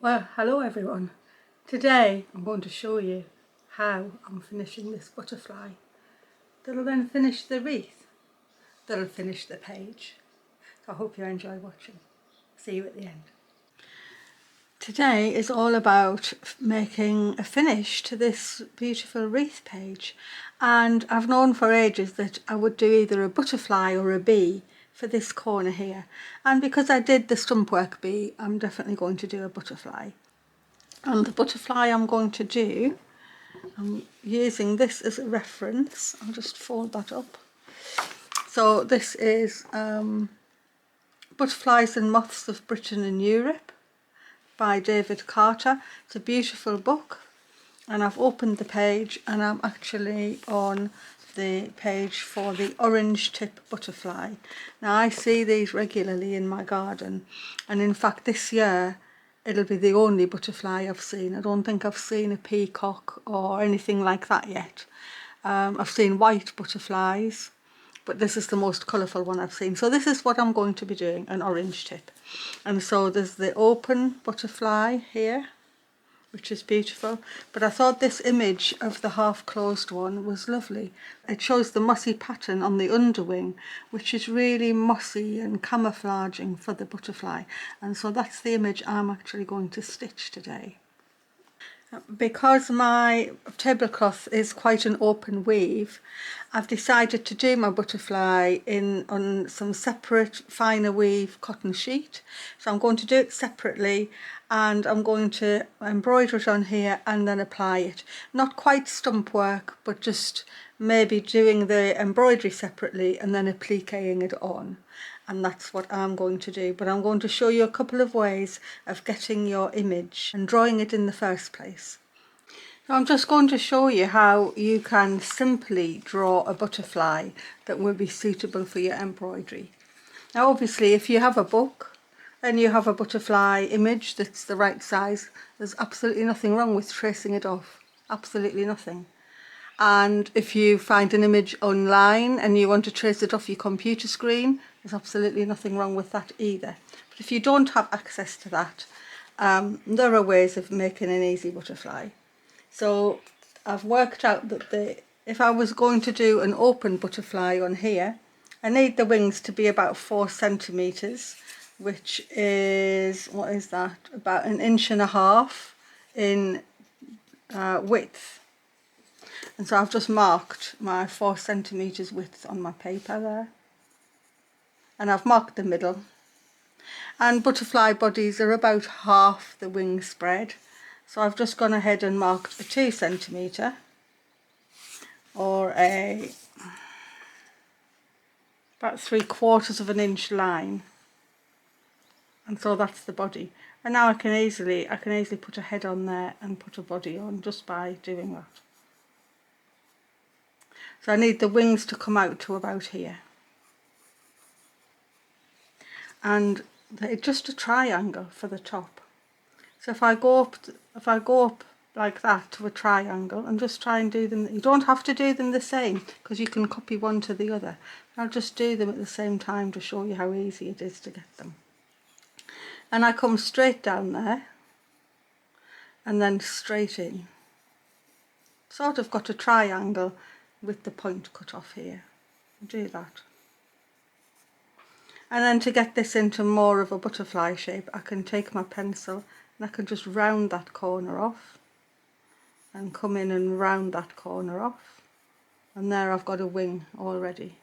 Well, hello everyone. Today I'm going to show you how I'm finishing this butterfly. That'll then finish the wreath. That'll finish the page. So I hope you enjoy watching. See you at the end. Today is all about making a finish to this beautiful wreath page, and I've known for ages that I would do either a butterfly or a bee for this corner here, and because I did the stumpwork bee, I'm definitely going to do a butterfly. And the butterfly I'm going to do, I'm using this as a reference. I'll just fold that up. So this is Butterflies and Moths of Britain and Europe by David Carter. It's a beautiful book, and I've opened the page and I'm actually on the page for the orange tip butterfly. Now I see these regularly in my garden, and in fact this year it'll be the only butterfly I've seen. I don't think I've seen a peacock or anything like that yet. I've seen white butterflies, but this is the most colourful one I've seen. So this is what I'm going to be doing, an orange tip. And so there's the open butterfly here, which is beautiful, but I thought this image of the half-closed one was lovely. It shows the mossy pattern on the underwing, which is really mossy and camouflaging for the butterfly, and so that's the image I'm actually going to stitch today. Because my tablecloth is quite an open weave, I've decided to do my butterfly on some separate finer weave cotton sheet. So I'm going to do it separately, and I'm going to embroider it on here and then apply it. Not quite stump work, but just maybe doing the embroidery separately and then appliquing it on. And that's what I'm going to do, but I'm going to show you a couple of ways of getting your image and drawing it in the first place. So I'm just going to show you how you can simply draw a butterfly that will be suitable for your embroidery. Now obviously if you have a book and you have a butterfly image that's the right size, there's absolutely nothing wrong with tracing it off, absolutely nothing. And if you find an image online and you want to trace it off your computer screen, there's absolutely nothing wrong with that either. But if you don't have access to that, there are ways of making an easy butterfly. So I've worked out that if I was going to do an open butterfly on here, I need the wings to be about 4 centimetres, which is, what is that, about 1.5 inches in width. And so I've just marked my 4 centimetres width on my paper there. And I've marked the middle. And butterfly bodies are about half the wing spread. So I've just gone ahead and marked a 2 centimetre or about 3/4 inch line. And so that's the body. And now I can easily put a head on there and put a body on just by doing that. So I need the wings to come out to about here. And it's just a triangle for the top. So if I go up like that to a triangle and just try and do them, you don't have to do them the same because you can copy one to the other. I'll just do them at the same time to show you how easy it is to get them. And I come straight down there and then straight in. Sort of got a triangle with the point cut off here. Do that. And then to get this into more of a butterfly shape, I can take my pencil and I can just round that corner off and come in and round that corner off, and there I've got a wing already.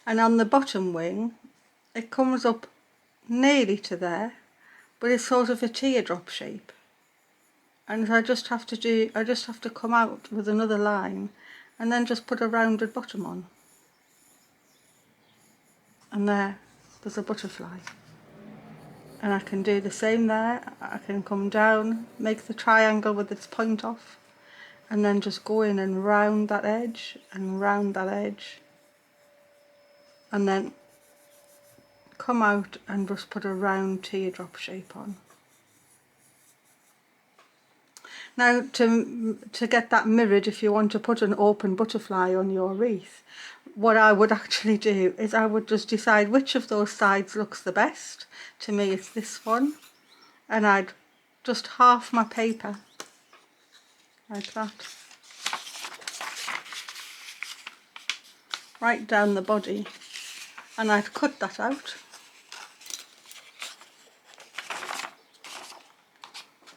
And on the bottom wing it comes up nearly to there, but it's sort of a teardrop shape, and I just have to come out with another line and then just put a rounded bottom on, and there's a butterfly. And I can do the same there. I can come down, make the triangle with its point off, and then just go in and round that edge and round that edge, and then come out and just put a round teardrop shape on. Now to get that mirrored, if you want to put an open butterfly on your wreath, what I would actually do is I would just decide which of those sides looks the best. To me it's this one, and I'd just half my paper like that, right down the body, and I'd cut that out,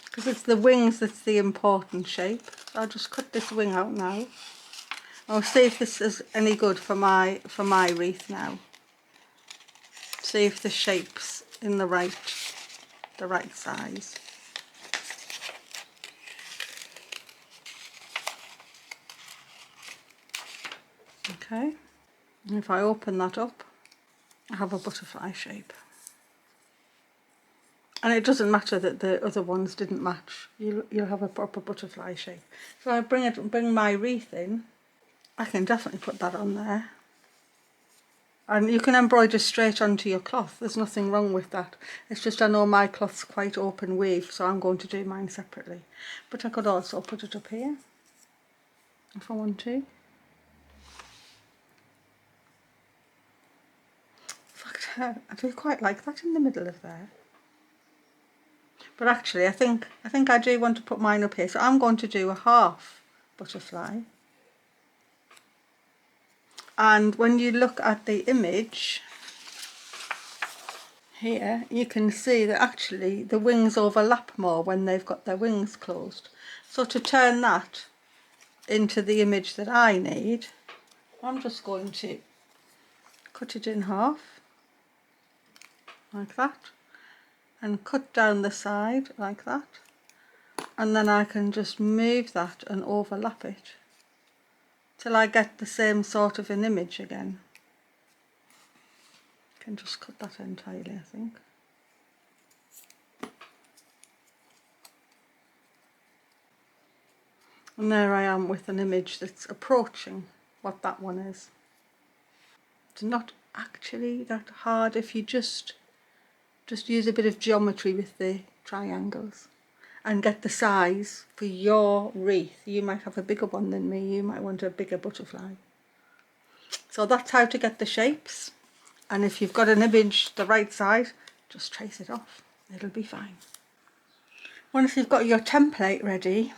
because it's the wings that's the important shape. So I'll just cut this wing out now. I'll see if this is any good for my wreath now. See if the shape's in the right size. Okay, and if I open that up, I have a butterfly shape. And it doesn't matter that the other ones didn't match. You'll have a proper butterfly shape. So I bring my wreath in. I can definitely put that on there. And you can embroider straight onto your cloth. There's nothing wrong with that. It's just I know my cloth's quite open weave, so I'm going to do mine separately. But I could also put it up here if I want to. In fact, I do quite like that in the middle of there. But actually, I think I do want to put mine up here. So I'm going to do a half butterfly. And when you look at the image here, you can see that actually the wings overlap more when they've got their wings closed. So to turn that into the image that I need, I'm just going to cut it in half like that, and cut down the side like that, and then I can just move that and overlap it till I get the same sort of an image again. I can just cut that entirely, I think. And there I am with an image that's approaching what that one is. It's not actually that hard if you just use a bit of geometry with the triangles and get the size for your wreath. You might have a bigger one than me, you might want a bigger butterfly. So that's how to get the shapes, and if you've got an image the right size, just trace it off, it'll be fine. Once you've got your template ready,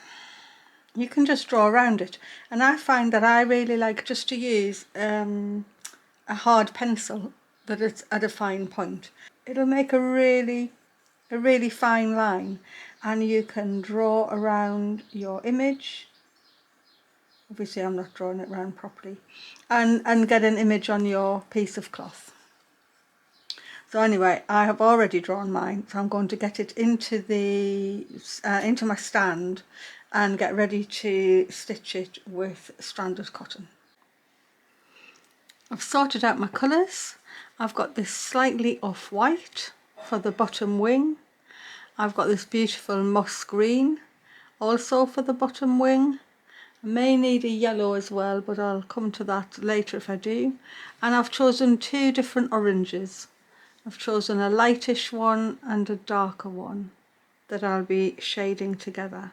you can just draw around it, and I find that I really like just to use a hard pencil that it's at a fine point. It'll make a really fine line, and you can draw around your image. Obviously I'm not drawing it around properly, and get an image on your piece of cloth. So anyway, I have already drawn mine, so I'm going to get it into my stand and get ready to stitch it with stranded cotton. I've sorted out my colours. I've got this slightly off-white for the bottom wing. I've got this beautiful moss green also for the bottom wing. I may need a yellow as well, but I'll come to that later if I do. And I've chosen two different oranges. I've chosen a lightish one and a darker one that I'll be shading together.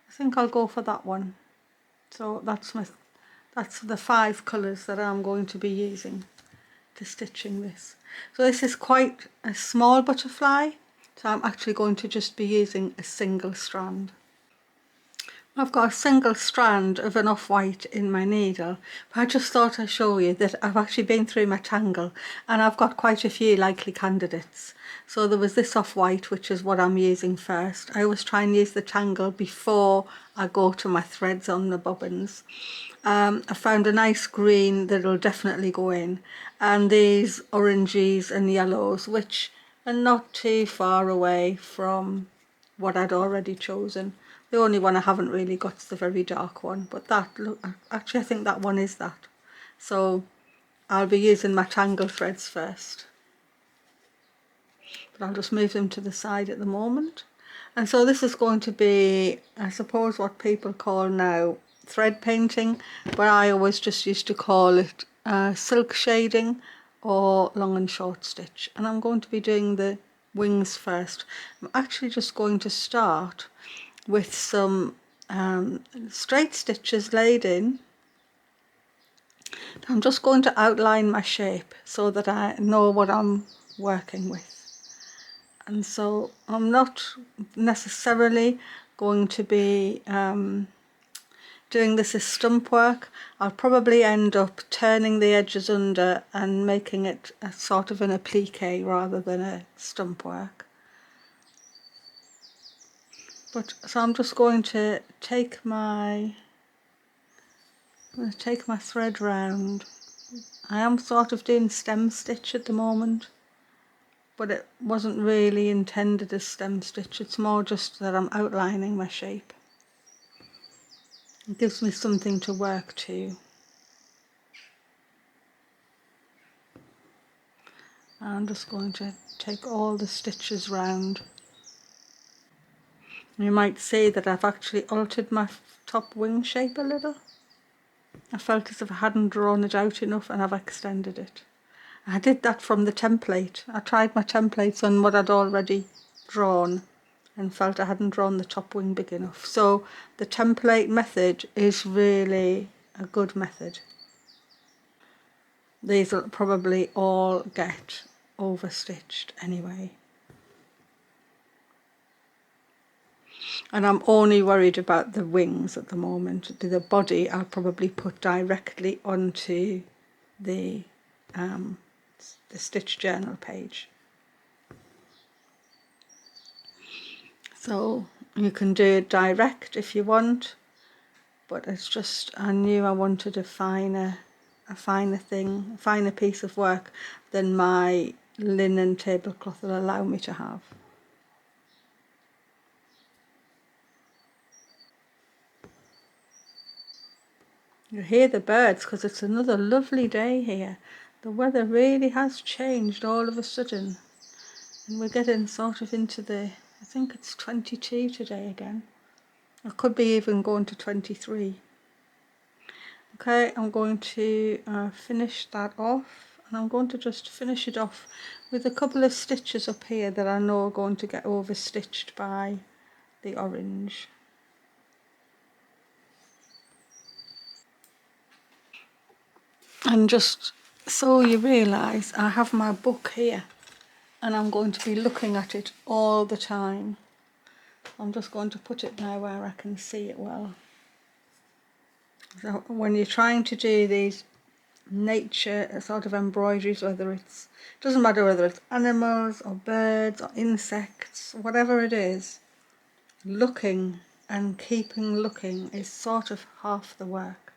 I think I'll go for that one. So that's the 5 colours that I'm going to be using to stitching this. So this is quite a small butterfly, so I'm actually going to just be using a single strand. I've got a single strand of an off-white in my needle, but I just thought I'd show you that I've actually been through my tangle and I've got quite a few likely candidates. So there was this off-white, which is what I'm using first. I always try and use the tangle before I go to my threads on the bobbins. I found a nice green that'll definitely go in, and these oranges and yellows, which are not too far away from what I'd already chosen. The only one I haven't really got is the very dark one, but that, look, actually I think that one is that. So I'll be using my tangle threads first. But I'll just move them to the side at the moment. And so this is going to be, I suppose, what people call now thread painting, but I always just used to call it silk shading or long and short stitch. And I'm going to be doing the wings first. I'm actually just going to start with some straight stitches laid in. I'm just going to outline my shape so that I know what I'm working with. and so I'm not necessarily going to be doing this as stump work. I'll probably end up turning the edges under and making it a sort of an applique rather than a stump work. But so I'm just going to take my thread round. I am sort of doing stem stitch at the moment, but it wasn't really intended as stem stitch. It's more just that I'm outlining my shape. It gives me something to work to. I'm just going to take all the stitches round. You might say that I've actually altered my top wing shape a little. I felt as if I hadn't drawn it out enough and I've extended it. I did that from the template. I tried my templates on what I'd already drawn and felt I hadn't drawn the top wing big enough. So the template method is really a good method. These will probably all get overstitched anyway. And I'm only worried about the wings at the moment. The body I'll probably put directly onto the stitch journal page. So you can do it direct if you want, but it's just, I knew I wanted a finer piece of work than my linen tablecloth will allow me to have. You hear the birds because it's another lovely day here. The weather really has changed all of a sudden, and we're getting sort of into the, I think it's 22 today again. It could be even going to 23. Okay, I'm going to finish that off, and I'm going to just finish it off with a couple of stitches up here that I know are going to get overstitched by the orange. And just so you realise, I have my book here and I'm going to be looking at it all the time. I'm just going to put it now where I can see it well. So when you're trying to do these nature sort of embroideries, whether it's, doesn't matter whether it's animals or birds or insects, whatever it is, looking and keeping looking is sort of half the work.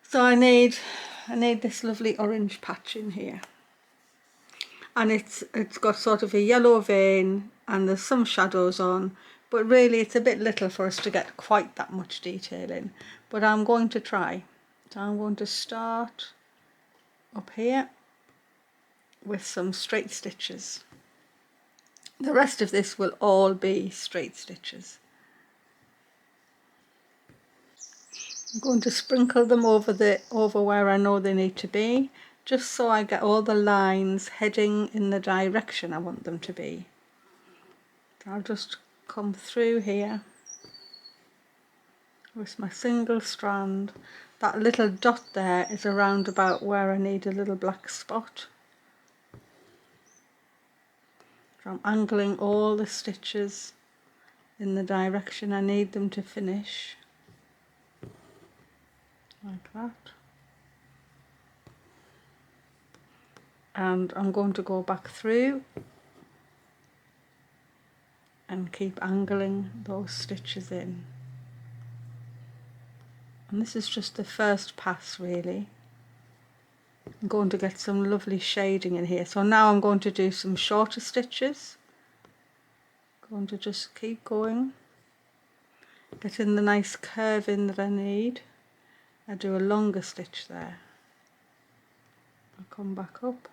So I need this lovely orange patch in here, and it's got sort of a yellow vein and there's some shadows on, but really it's a bit little for us to get quite that much detail in, but I'm going to try. So I'm going to start up here with some straight stitches. The rest of this will all be straight stitches. I'm going to sprinkle them over where I know they need to be, just so I get all the lines heading in the direction I want them to be. I'll just come through here with my single strand. That little dot there is around about where I need a little black spot. So I'm angling all the stitches in the direction I need them to finish, like that. And I'm going to go back through and keep angling those stitches in. And this is just the first pass really. I'm going to get some lovely shading in here. So now I'm going to do some shorter stitches. Going to just keep going, getting the nice curve in that I need. I do a longer stitch there. I'll come back up.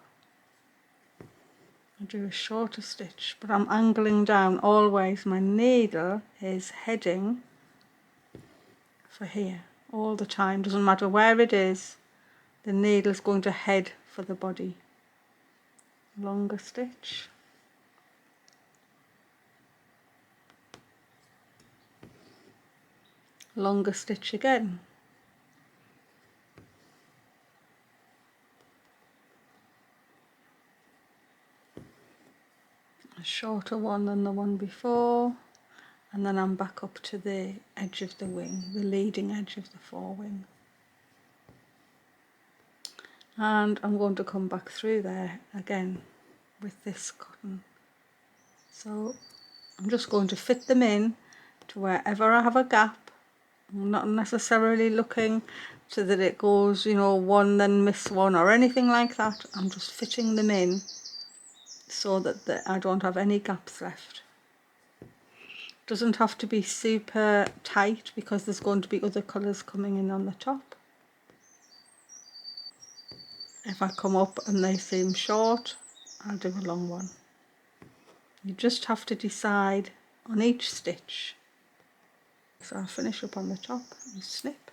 I do a shorter stitch, but I'm angling down always. My needle is heading for here all the time. Doesn't matter where it is, the needle is going to head for the body. Longer stitch. Longer stitch again. a shorter one than the one before, and then I'm back up to the edge of the wing, the leading edge of the forewing. And I'm going to come back through there again with this cotton. So I'm just going to fit them in to wherever I have a gap. I'm not necessarily looking so that it goes, you know, one then miss one or anything like that. I'm just fitting them in so that I don't have any gaps left. Doesn't have to be super tight because there's going to be other colours coming in on the top. If I come up and they seem short, I'll do a long one. You just have to decide on each stitch. So I'll finish up on the top and snip.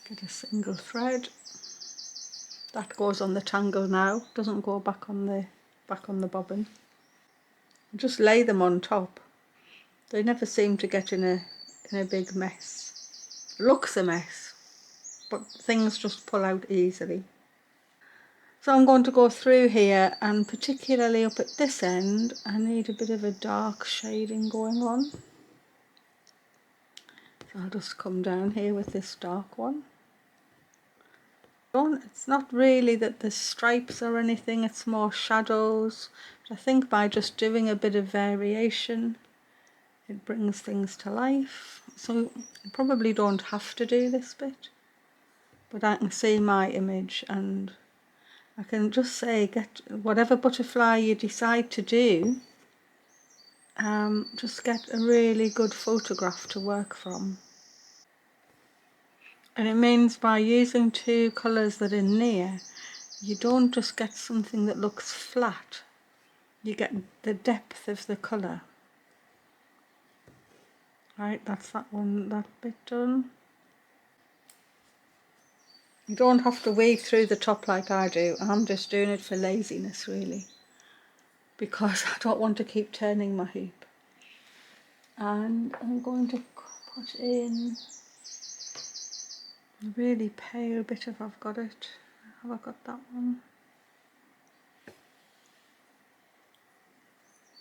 Get a single thread. That goes on the tangle now, doesn't go back on the bobbin. Just lay them on top. They never seem to get in a big mess. Looks a mess, but things just pull out easily. So I'm going to go through here, and particularly up at this end I need a bit of a dark shading going on. So I'll just come down here with this dark one. It's not really that there's stripes or anything, it's more shadows. I think by just doing a bit of variation it brings things to life. So you probably don't have to do this bit, but I can see my image and I can just say, get whatever butterfly you decide to do, just get a really good photograph to work from. And it means by using two colours that are near, you don't just get something that looks flat, you get the depth of the colour. Right, that's that one, that bit done. You don't have to weave through the top like I do. I'm just doing it for laziness really, because I don't want to keep turning my hoop. And I'm going to put in a really pale bit if I've got it. Have I got that one?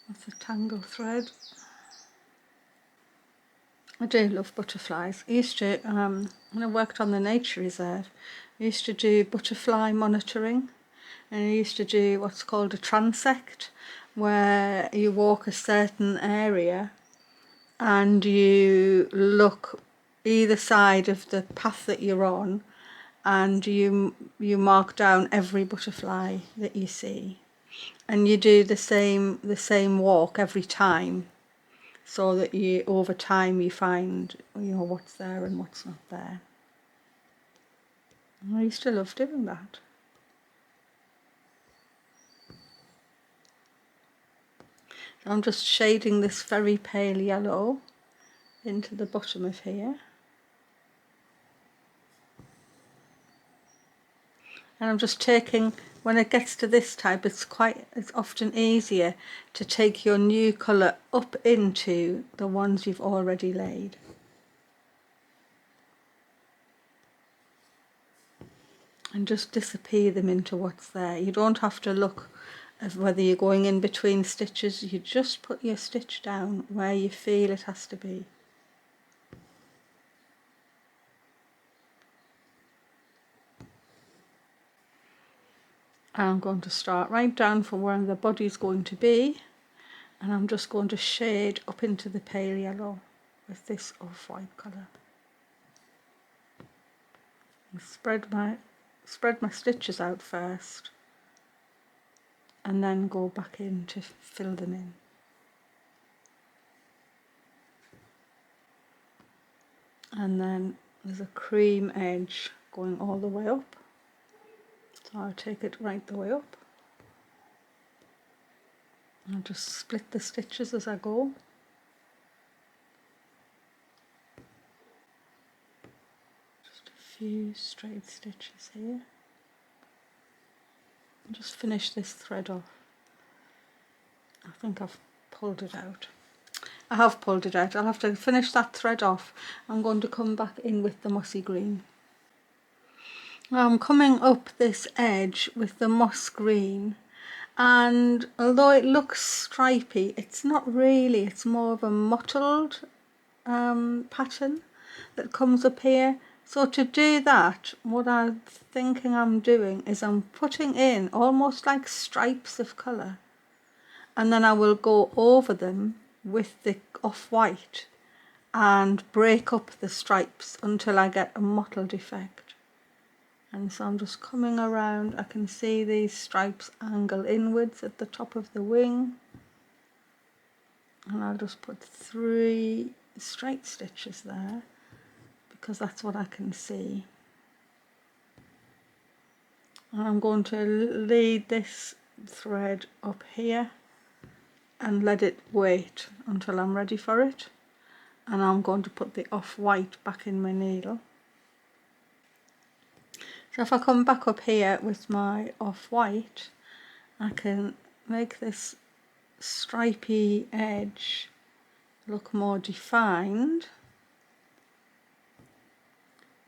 That's a tangle thread. I do love butterflies. I used to, when I worked on the nature reserve, I used to do butterfly monitoring, and I used to do what's called a transect, where you walk a certain area and you look either side of the path that you're on, and you mark down every butterfly that you see, and you do the same walk every time, so that you over time you find, you know, what's there and what's not there. And I used to love doing that. So I'm just shading this very pale yellow into the bottom of here. And I'm just taking, when it gets to this type, it's often easier to take your new colour up into the ones you've already laid. And just disappear them into what's there. You don't have to look at whether you're going in between stitches, you just put your stitch down where you feel it has to be. I'm going to start right down from where the body's going to be, and I'm just going to shade up into the pale yellow with this off-white colour. And spread my stitches out first, and then go back in to fill them in. And then there's a cream edge going all the way up. So I'll take it right the way up. I'll just split the stitches as I go. Just a few straight stitches here. I'll just finish this thread off. I think I've pulled it out. I have pulled it out. I'll have to finish that thread off. I'm going to come back in with the mossy green. Now I'm coming up this edge with the moss green, and although it looks stripy, it's not really, it's more of a mottled pattern that comes up here. So to do that, what I'm thinking I'm doing is I'm putting in almost like stripes of colour, and then I will go over them with the off-white and break up the stripes until I get a mottled effect. And so I'm just coming around. I can see these stripes angle inwards at the top of the wing, and I'll just put 3 straight stitches there because that's what I can see. And I'm going to lead this thread up here and let it wait until I'm ready for it, and I'm going to put the off-white back in my needle. So if I come back up here with my off-white, I can make this stripy edge look more defined,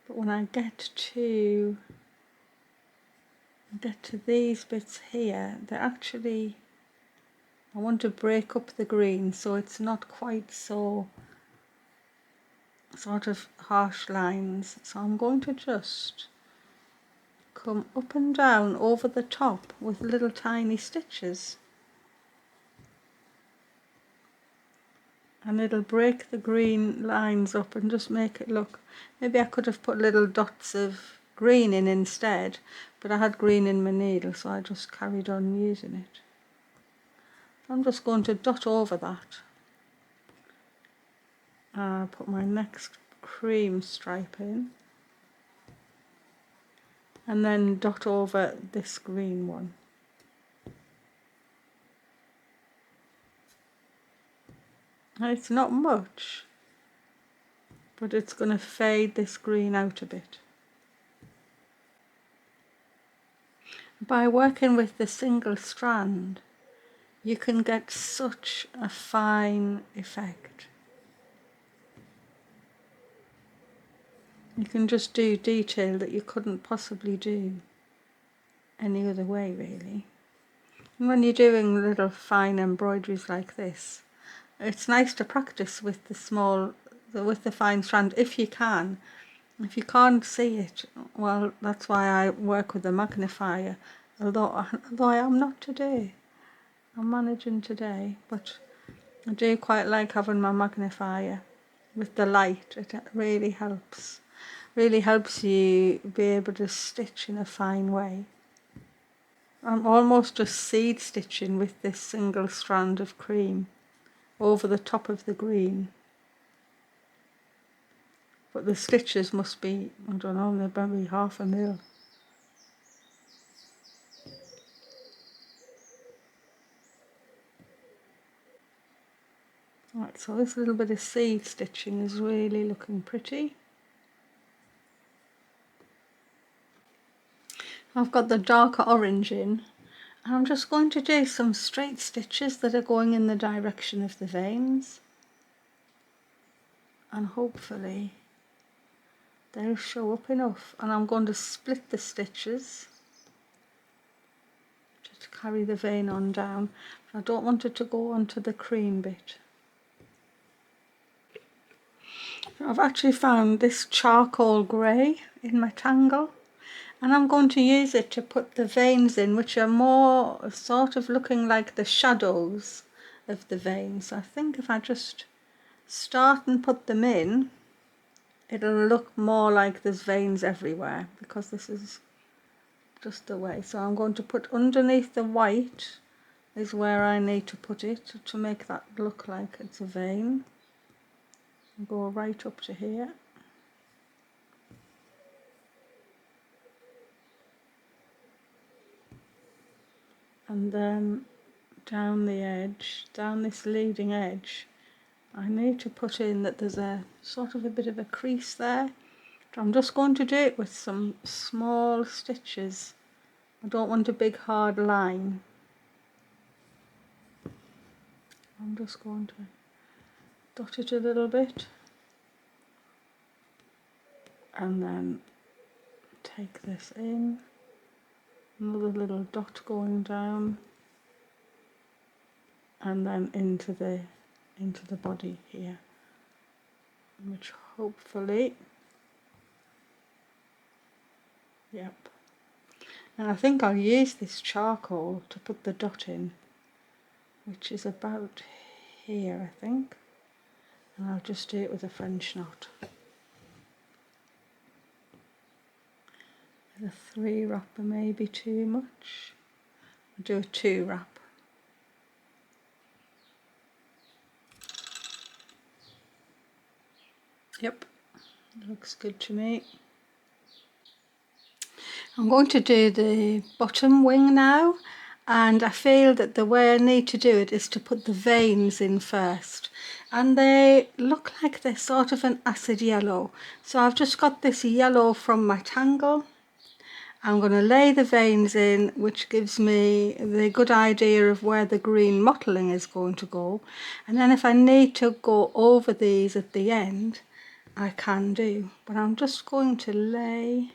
but when I get to these bits here, they're actually, I want to break up the green so it's not quite so sort of harsh lines. So I'm going to just come up and down over the top with little tiny stitches, and it'll break the green lines up and just make it look, maybe I could have put little dots of green in instead, but I had green in my needle, so I just carried on using it. I'm just going to dot over that. I'll put my next cream stripe in, and then dot over this green one. And it's not much, but it's going to fade this green out a bit. By working with the single strand, you can get such a fine effect. You can just do detail that you couldn't possibly do any other way, really. And when you're doing little fine embroideries like this, it's nice to practice with the fine strand if you can. If you can't see it, well, that's why I work with a magnifier, although I am not today. I'm managing today, but I do quite like having my magnifier with the light. It really helps you be able to stitch in a fine way. I'm almost just seed stitching with this single strand of cream over the top of the green, but the stitches must be, I don't know, they're maybe 1/2 mil. Right, so this little bit of seed stitching is really looking pretty. I've got the darker orange in, and I'm just going to do some straight stitches that are going in the direction of the veins, and hopefully they'll show up enough. And I'm going to split the stitches to carry the vein on down. I don't want it to go onto the cream bit. I've actually found this charcoal grey in my tangle, and I'm going to use it to put the veins in, which are more sort of looking like the shadows of the veins. So I think if I just start and put them in, it'll look more like there's veins everywhere, because this is just the way. So I'm going to put underneath the white is where I need to put it to make that look like it's a vein. I'll go right up to here. And then down the edge, down this leading edge, I need to put in that there's a sort of a bit of a crease there. I'm just going to do it with some small stitches. I don't want a big hard line. I'm just going to dot it a little bit, and then take this in, another little dot going down, and then into the body here, which hopefully, yep. And I think I'll use this charcoal to put the dot in, which is about here, I think. And I'll just do it with a French knot. The 3 wrapper may be too much. I'll do a 2 wrap. Yep, looks good to me. I'm going to do the bottom wing now, and I feel that the way I need to do it is to put the veins in first, and they look like they're sort of an acid yellow, so I've just got this yellow from my tangle. I'm going to lay the veins in, which gives me the good idea of where the green mottling is going to go, and then if I need to go over these at the end I can do, but I'm just going to lay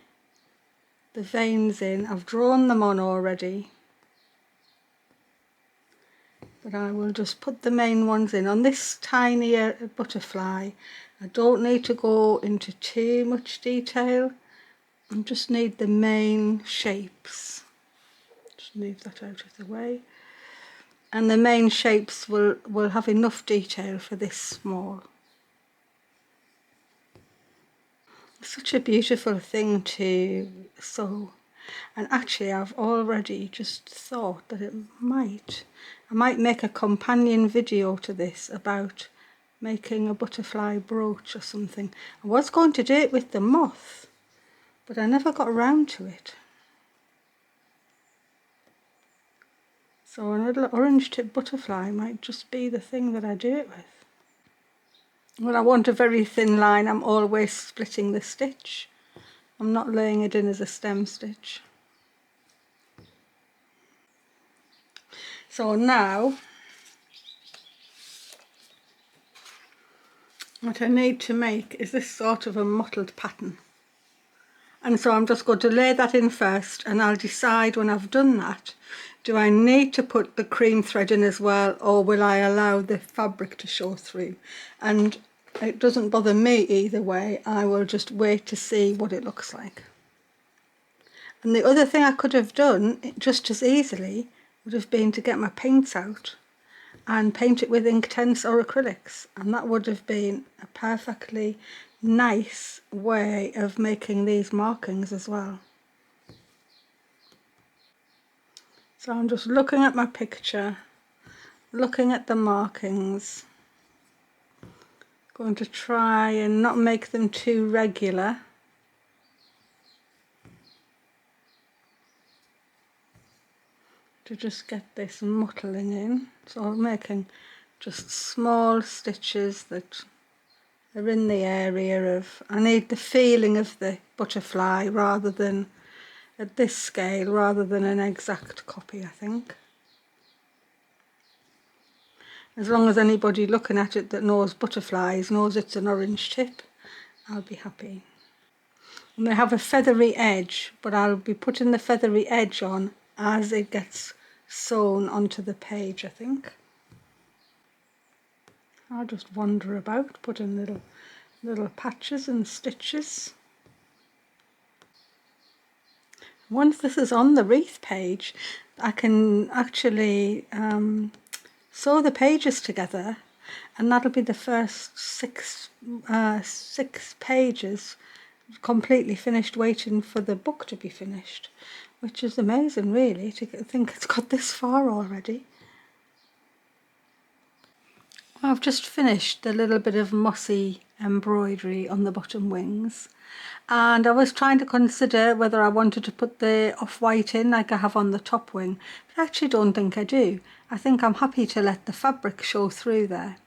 the veins in. I've drawn them on already, but I will just put the main ones in. On this tinier butterfly, I don't need to go into too much detail. I just need the main shapes. Just move that out of the way. And the main shapes will have enough detail for this small. It's such a beautiful thing to sew, and actually I've already just thought that I might make a companion video to this about making a butterfly brooch or something. I was going to do it with the moth, but I never got around to it. So a little orange tip butterfly might just be the thing that I do it with. When I want a very thin line, I'm always splitting the stitch. I'm not laying it in as a stem stitch. So now, what I need to make is this sort of a mottled pattern. And so I'm just going to lay that in first, and I'll decide when I've done that, do I need to put the cream thread in as well, or will I allow the fabric to show through? And it doesn't bother me either way. I will just wait to see what it looks like. And the other thing I could have done just as easily would have been to get my paints out and paint it with Inktense or acrylics, and that would have been a perfectly nice way of making these markings as well. So I'm just looking at my picture, looking at the markings, going to try and not make them too regular. To just get this mottling in. So I'm making just small stitches that are in the area of, I need the feeling of the butterfly rather than, at this scale, rather than an exact copy, I think. As long as anybody looking at it that knows butterflies knows it's an orange tip, I'll be happy. And they have a feathery edge, but I'll be putting the feathery edge on as it gets sewn onto the page, I think. I'll just wander about, putting little patches and stitches. Once this is on the wreath page, I can actually sew the pages together, and that'll be the first six pages completely finished, waiting for the book to be finished, which is amazing really, to think it's got this far already. I've just finished the little bit of mossy embroidery on the bottom wings, and I was trying to consider whether I wanted to put the off-white in like I have on the top wing, but I actually don't think I do. I think I'm happy to let the fabric show through there.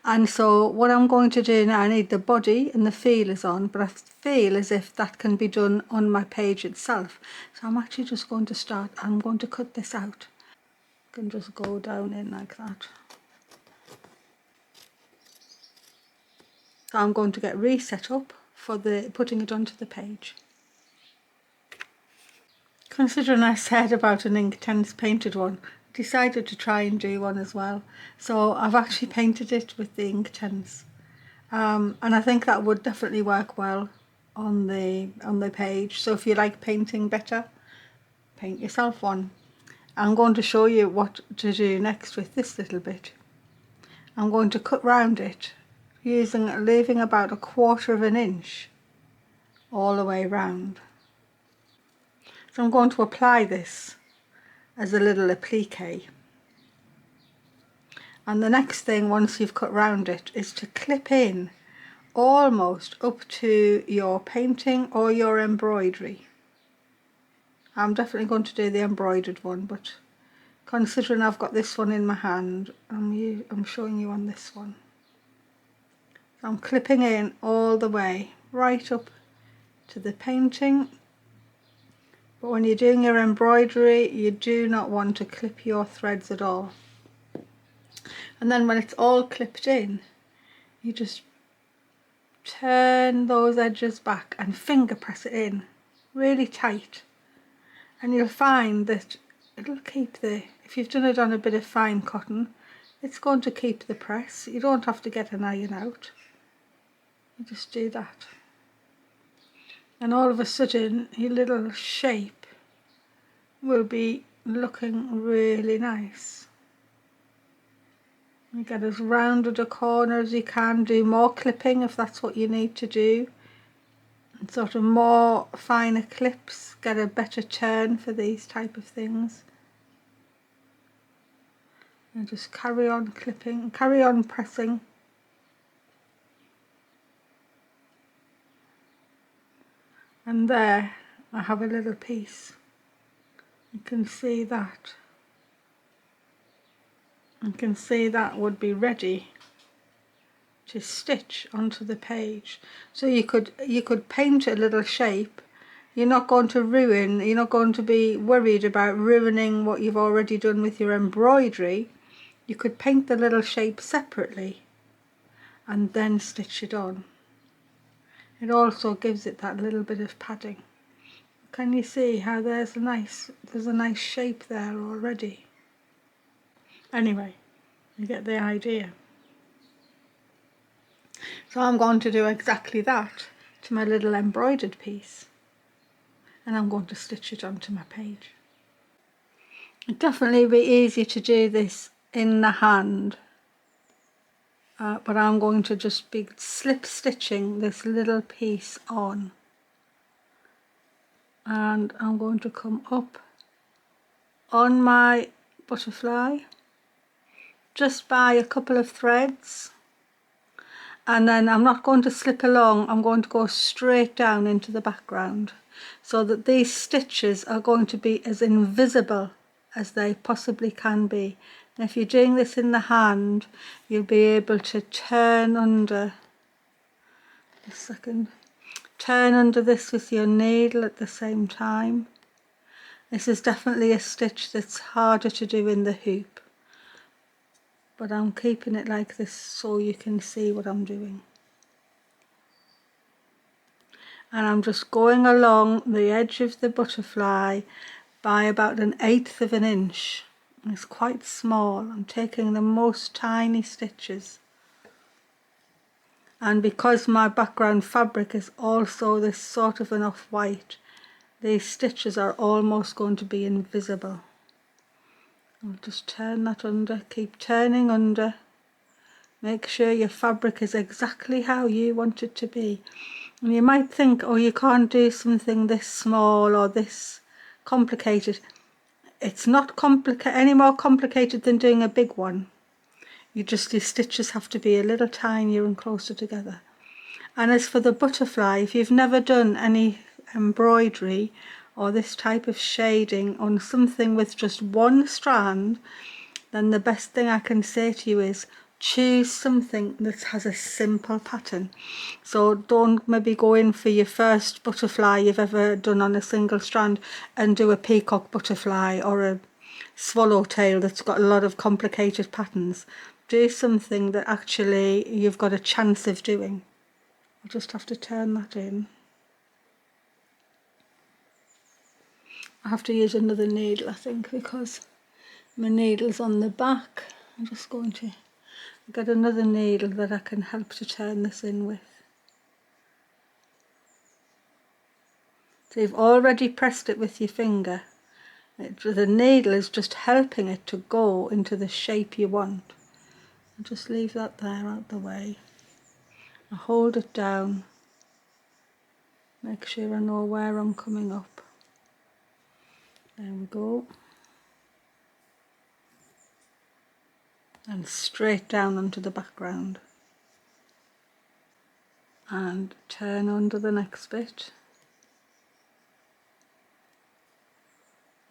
And so what I'm going to do now, I need the body and the feelers on, but I feel as if that can be done on my page itself. So I'm actually just going to start, I'm going to cut this out. I can just go down in like that. So I'm going to get reset up for the putting it onto the page. Considering I said about an Inktense painted one, decided to try and do one as well. So I've actually painted it with the ink tints. And I think that would definitely work well on the page. So if you like painting better, paint yourself one. I'm going to show you what to do next with this little bit. I'm going to cut round it leaving about 1/4 of an inch all the way round. So I'm going to apply this as a little applique. And the next thing, once you've cut round it, is to clip in almost up to your painting or your embroidery. I'm definitely going to do the embroidered one, but considering I've got this one in my hand, I'm showing you on this one. So I'm clipping in all the way right up to the painting. But when you're doing your embroidery, you do not want to clip your threads at all. And then when it's all clipped in, you just turn those edges back and finger press it in really tight. And you'll find that it'll keep if you've done it on a bit of fine cotton, it's going to keep the press. You don't have to get an iron out. You just do that. And all of a sudden, your little shape will be looking really nice. You get as rounded a corner as you can, do more clipping if that's what you need to do, and sort of more finer clips, get a better turn for these type of things. And just carry on clipping, carry on pressing. And there I have a little piece. You can see that. You can see that would be ready to stitch onto the page. So you could paint a little shape. You're not going to be worried about ruining what you've already done with your embroidery. You could paint the little shape separately and then stitch it on. It also gives it that little bit of padding. Can you see how there's a nice shape there already? Anyway, you get the idea. So I'm going to do exactly that to my little embroidered piece, and I'm going to stitch it onto my page. It'd definitely be easier to do this in the hand, but I'm going to just be slip stitching this little piece on, and I'm going to come up on my butterfly just by a couple of threads, and then I'm not going to slip along, I'm going to go straight down into the background so that these stitches are going to be as invisible as they possibly can be. And if you're doing this in the hand, you'll be able to turn under this with your needle at the same time. This is definitely a stitch that's harder to do in the hoop, but I'm keeping it like this so you can see what I'm doing. And I'm just going along the edge of the butterfly by about 1/8 of an inch. It's quite small. I'm taking the most tiny stitches. And because my background fabric is also this sort of an off-white, these stitches are almost going to be invisible. I'll just turn that under, keep turning under. Make sure your fabric is exactly how you want it to be. And you might think, oh, you can't do something this small or this complicated. It's not any more complicated than doing a big one. Your stitches have to be a little tinier and closer together. And as for the butterfly, if you've never done any embroidery or this type of shading on something with just one strand, then the best thing I can say to you is choose something that has a simple pattern. So don't maybe go in for your first butterfly you've ever done on a single strand and do a peacock butterfly or a swallowtail that's got a lot of complicated patterns. Do something that actually you've got a chance of doing. I'll just have to turn that in. I have to use another needle, I think, because my needle's on the back. I'm just going to get another needle that I can help to turn this in with. So you've already pressed it with your finger. The needle is just helping it to go into the shape you want. I'll just leave that there out the way. I hold it down. Make sure I know where I'm coming up. There we go. And straight down onto the background. And turn under the next bit.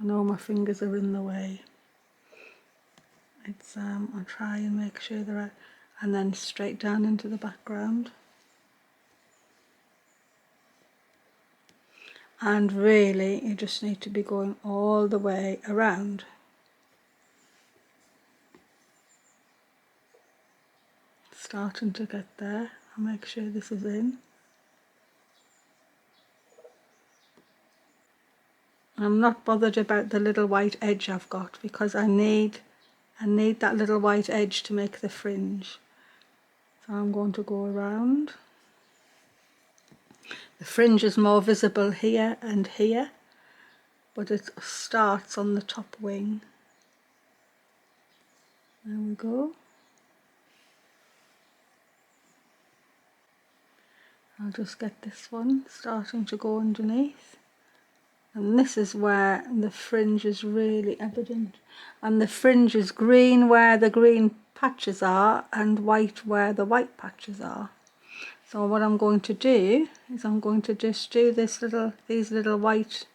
I know my fingers are in the way. It's I'll try and make sure they're right. And then straight down into the background. And really you just need to be going all the way around. Starting to get there. I'll make sure this is in. I'm not bothered about the little white edge I've got because I need that little white edge to make the fringe. So I'm going to go around. The fringe is more visible here and here, but it starts on the top wing. There we go. I'll just get this one starting to go underneath. And this is where the fringe is really evident. And the fringe is green where the green patches are and white where the white patches are. So what I'm going to do is I'm going to just do these little white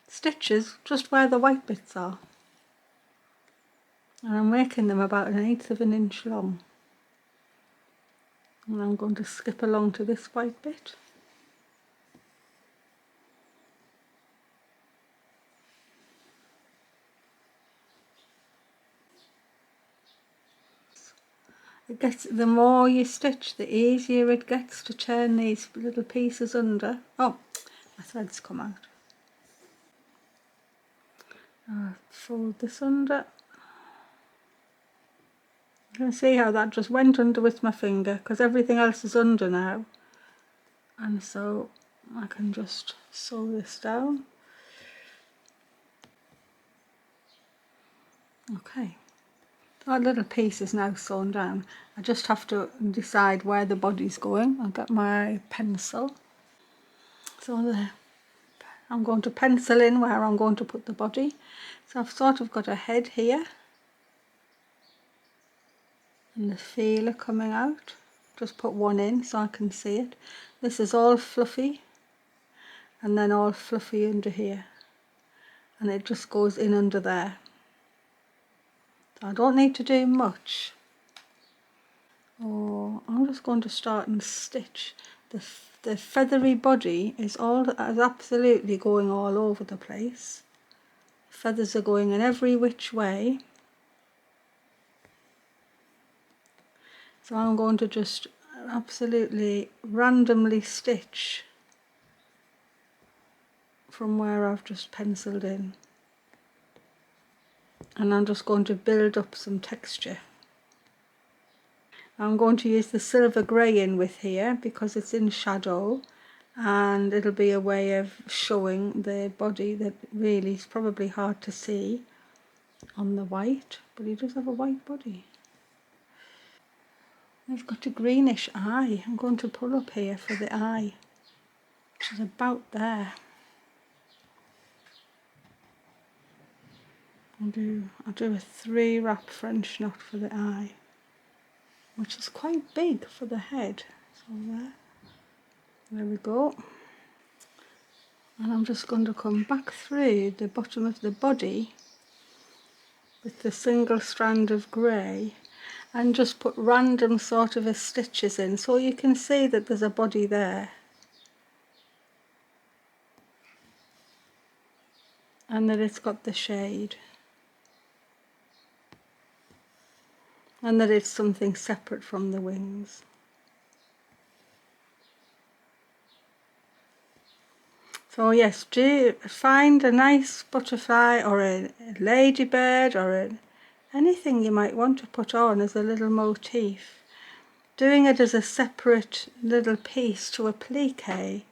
stitches just where the white bits are. And I'm making them about 1/8 of an inch long. And I'm going to skip along to this white bit. The more you stitch, the easier it gets to turn these little pieces under. Oh, my thread's come out. I'll fold this under. You can see how that just went under with my finger because everything else is under now. And so I can just sew this down. Okay. That little piece is now sewn down. I just have to decide where the body's going. I'll get my pencil. So there. I'm going to pencil in where I'm going to put the body. So I've sort of got a head here. And the feeler coming out. Just put one in so I can see it. This is all fluffy. And then all fluffy under here. And it just goes in under there. I don't need to do much. Oh, I'm just going to start and stitch. The feathery body is absolutely going all over the place. Feathers are going in every which way. So I'm going to just absolutely randomly stitch from where I've just penciled in. And I'm just going to build up some texture. I'm going to use the silver grey in with here because it's in shadow and it'll be a way of showing the body that really is probably hard to see on the white, but he does have a white body. I've got a greenish eye. I'm going to pull up here for the eye, which is about there. I'll do a 3-wrap French knot for the eye, which is quite big for the head. So there we go. And I'm just going to come back through the bottom of the body with the single strand of grey and just put random sort of stitches in so you can see that there's a body there. And that it's got the shade. And that it's something separate from the wings. So So yes, do find a nice butterfly or a ladybird or anything you might want to put on as a little motif. Doing it as a separate little piece to applique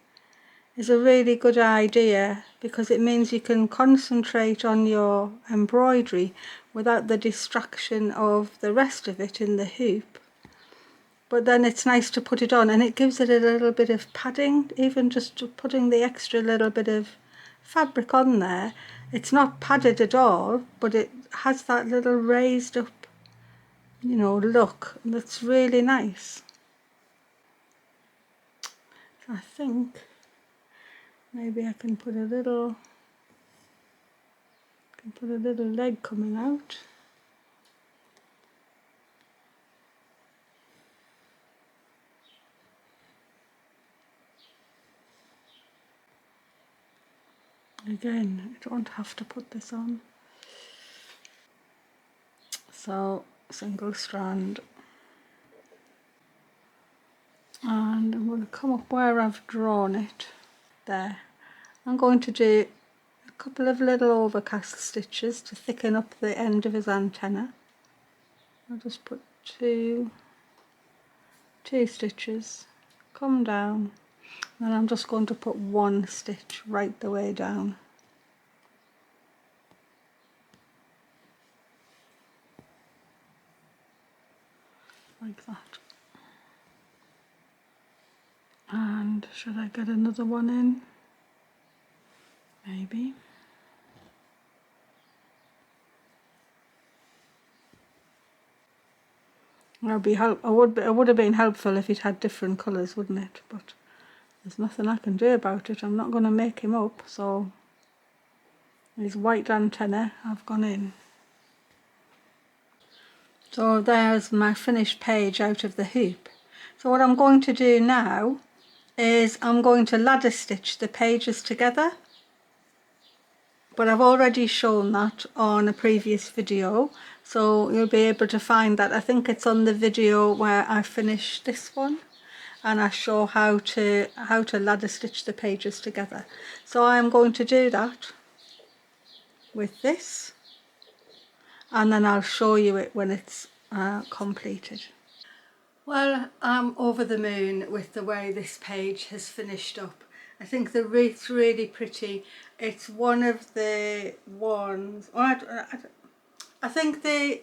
is a really good idea, because it means you can concentrate on your embroidery without the distraction of the rest of it in the hoop. But then it's nice to put it on, and it gives it a little bit of padding, even just putting the extra little bit of fabric on there. It's not padded at all, but it has that little raised up, you know, look that's really nice. So I think maybe I can put a little leg coming out. Again, I don't have to put this on. So single strand, and I'm going to come up where I've drawn it there. I'm going to do a couple of little overcast stitches to thicken up the end of his antenna. I'll just put two stitches, come down, and I'm just going to put one stitch right the way down. Like that. And should I get another one in? Maybe. It would have been helpful if it had different colours, wouldn't it? But there's nothing I can do about it. I'm not going to make him up, so his white antenna I've gone in. So there's my finished page out of the hoop. So what I'm going to do now is I'm going to ladder stitch the pages together, but I've already shown that on a previous video, so you'll be able to find that. I think it's on the video where I finish this one and I show how to ladder stitch the pages together. So I'm going to do that with this, and then I'll show you it when it's completed. Well, I'm over the moon with the way this page has finished up. I think the wreath's really pretty. It's one of the ones, I think the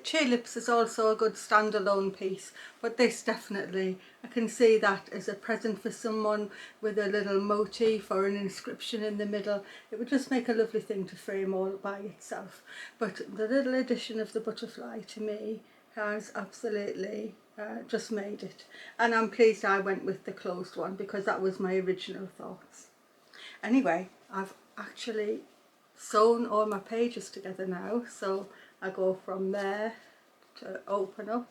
tulips is also a good standalone piece, but this definitely, I can see that as a present for someone with a little motif or an inscription in the middle. It would just make a lovely thing to frame all by itself. But the little addition of the butterfly to me has absolutely just made it. And I'm pleased I went with the closed one, because that was my original thoughts. Anyway, I've actually sewn all my pages together now, so I go from there to open up,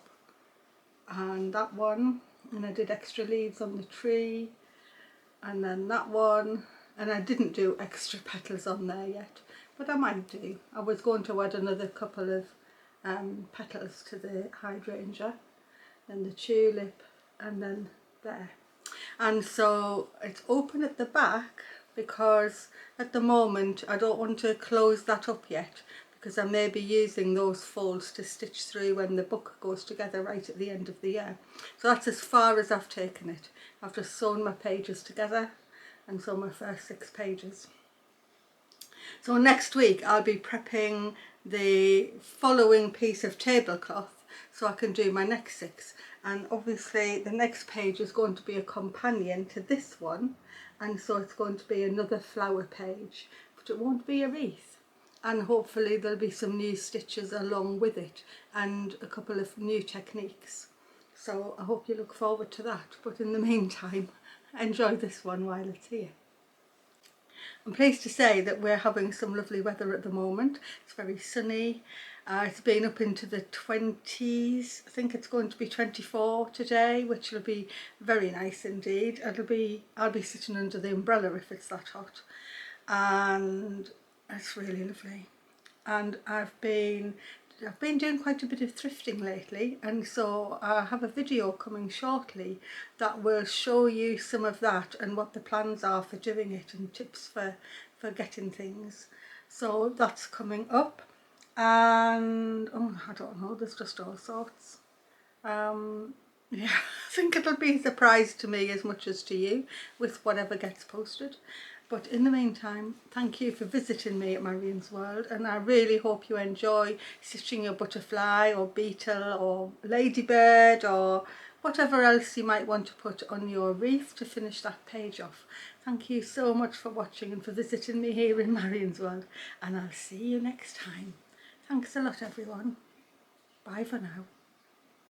and that one, and I did extra leaves on the tree, and then that one, and I didn't do extra petals on there yet, but I might do. I was going to add another couple of petals to the hydrangea, and the tulip, and then there. And so it's open at the back, because at the moment I don't want to close that up yet, because I may be using those folds to stitch through when the book goes together right at the end of the year. So that's as far as I've taken it. I've just sewn my pages together and sewn my first 6 pages. So next week I'll be prepping the following piece of tablecloth so I can do my next 6, and obviously the next page is going to be a companion to this one, and so it's going to be another flower page, but it won't be a wreath, and hopefully there'll be some new stitches along with it and a couple of new techniques. So I hope you look forward to that, but in the meantime enjoy this one while it's here. I'm pleased to say that we're having some lovely weather at the moment. It's very sunny. It's been up into the 20s. I think it's going to be 24 today, which will be very nice indeed. I'll be sitting under the umbrella if it's that hot, and it's really lovely. And I've been I've been doing quite a bit of thrifting lately, and so I have a video coming shortly that will show you some of that and what the plans are for doing it and tips for getting things. So that's coming up, and oh, I don't know, there's just all sorts. Yeah, I think it'll be a surprise to me as much as to you with whatever gets posted. But in the meantime, thank you for visiting me at Marion's World, and I really hope you enjoy stitching your butterfly or beetle or ladybird or whatever else you might want to put on your wreath to finish that page off. Thank you so much for watching and for visiting me here in Marion's World, and I'll see you next time. Thanks a lot, everyone. Bye for now.